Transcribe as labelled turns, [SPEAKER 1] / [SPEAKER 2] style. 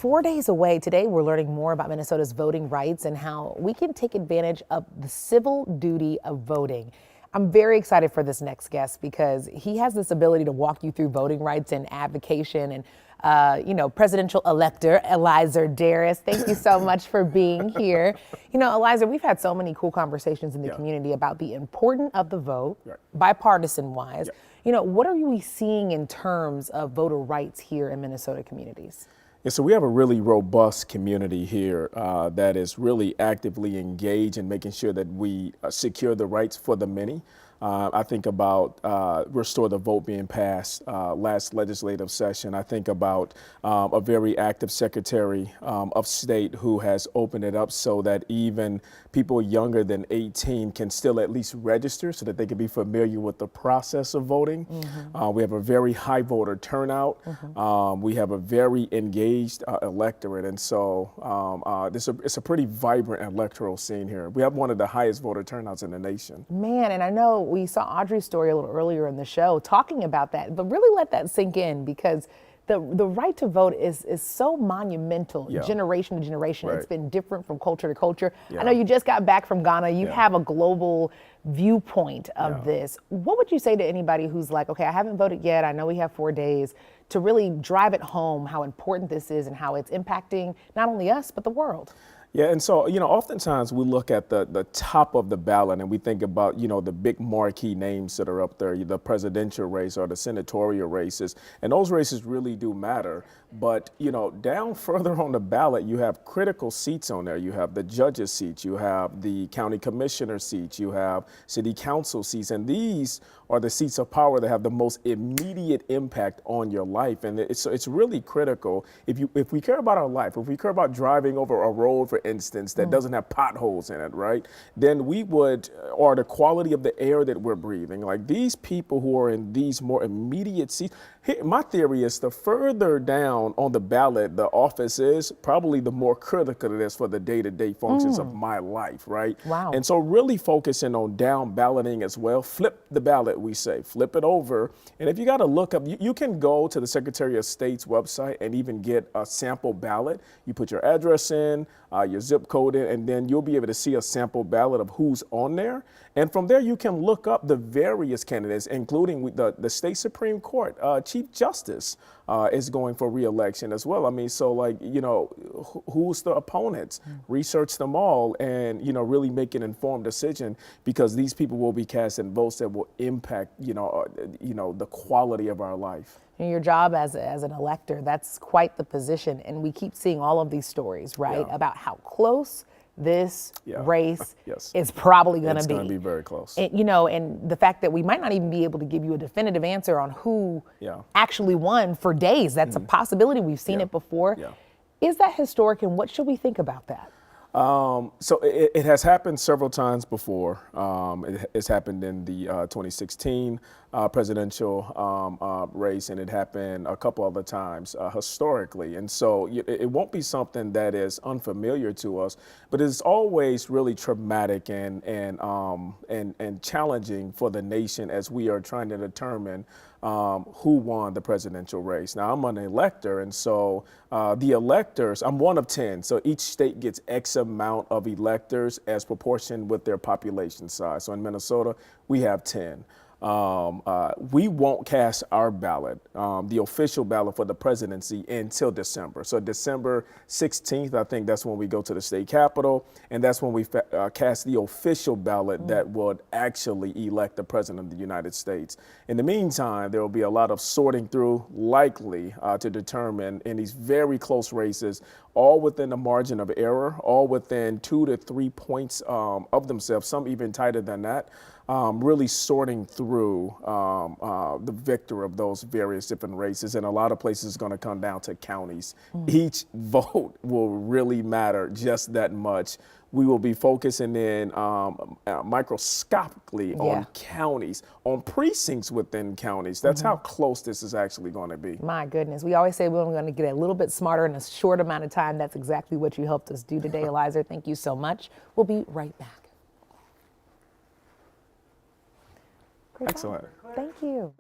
[SPEAKER 1] 4 days away, today we're learning more about Minnesota's voting rights and how we can take advantage of the civil duty of voting. I'm very excited for this next guest because he has this ability to walk you through voting rights and advocacy. And presidential elector Eliezer Darris, thank you so much for being here. Eliezer, we've had so many cool conversations in the community about the importance of the vote, bipartisan wise. What are we seeing in terms of voter rights here in Minnesota communities?
[SPEAKER 2] Yeah, so we have a really robust community here that is really actively engaged in making sure that we secure the rights for the many. I think about Restore the Vote being passed last legislative session. I think about a very active Secretary of State who has opened it up so that even people younger than 18 can still at least register so that they can be familiar with the process of voting. We have a very high voter turnout. We have a very engaged electorate. And so it's a pretty vibrant electoral scene here. We have one of the highest voter turnouts in the nation.
[SPEAKER 1] Man, and I know we saw Audrey's story a little earlier in the show talking about that, but really let that sink in because the right to vote is so monumental, generation to generation. It's been different from culture to culture. I know you just got back from Ghana. You have a global viewpoint of this. What would you say to anybody who's like, okay, I haven't voted yet, I know we have 4 days, to really drive it home how important this is and how it's impacting not only us, but the world?
[SPEAKER 2] Yeah, and so, oftentimes we look at the top of the ballot and we think about, the big marquee names that are up there, the presidential race or the senatorial races, and those races really do matter. But, down further on the ballot, you have critical seats on there. You have the judges' seats, you have the county commissioner seats, you have city council seats, and these are the seats of power that have the most immediate impact on your life. And it's really critical. If we care about our life, if we care about driving over a road, for instance, that doesn't have potholes in it, right? Then or the quality of the air that we're breathing, like these people who are in these more immediate seats. My theory is the further down on the ballot the office is, probably the more critical it is for the day-to-day functions of my life, right?
[SPEAKER 1] Wow.
[SPEAKER 2] And so really focusing on down balloting as well. Flip the ballot, we say, flip it over. And if you got to look up, you can go to the Secretary of State's website and even get a sample ballot. You put your address in, your zip code in, and then you'll be able to see a sample ballot of who's on there. And from there, you can look up the various candidates, including the state Supreme Court. Chief Justice is going for re-election as well. I mean, so who's the opponents? Research them all and, really make an informed decision because these people will be casting votes that will impact, the quality of our life.
[SPEAKER 1] Your job as an elector, that's quite the position. And we keep seeing all of these stories, right, about how close this race is probably going to be.
[SPEAKER 2] It's going to be very close.
[SPEAKER 1] And, and the fact that we might not even be able to give you a definitive answer on who actually won for days. That's a possibility. We've seen it before. Is that historic, and what should we think about that?
[SPEAKER 2] So it has happened several times before. It's happened in the 2016 presidential race, and it happened a couple other times historically. And so it won't be something that is unfamiliar to us, but it's always really traumatic and challenging for the nation as we are trying to determine who won the presidential race. Now, I'm an elector, and so the electors, I'm one of 10, so each state gets X amount of electors as proportion with their population size. So in Minnesota, we have 10. We won't cast our ballot, the official ballot for the presidency, until December. So December 16th, I think that's when we go to the state capitol, and that's when we cast the official ballot that would actually elect the president of the United States. In the meantime, there will be a lot of sorting through, likely to determine in these very close races, all within the margin of error, all within 2 to 3 points of themselves, some even tighter than that. Really sorting through the victor of those various different races. And a lot of places it's going to come down to counties. Each vote will really matter just that much. We will be focusing in microscopically on counties, on precincts within counties. That's how close this is actually going to be.
[SPEAKER 1] My goodness. We always say we're going to get a little bit smarter in a short amount of time. That's exactly what you helped us do today, Eliezer. Thank you so much. We'll be right back.
[SPEAKER 2] Excellent.
[SPEAKER 1] Thank you.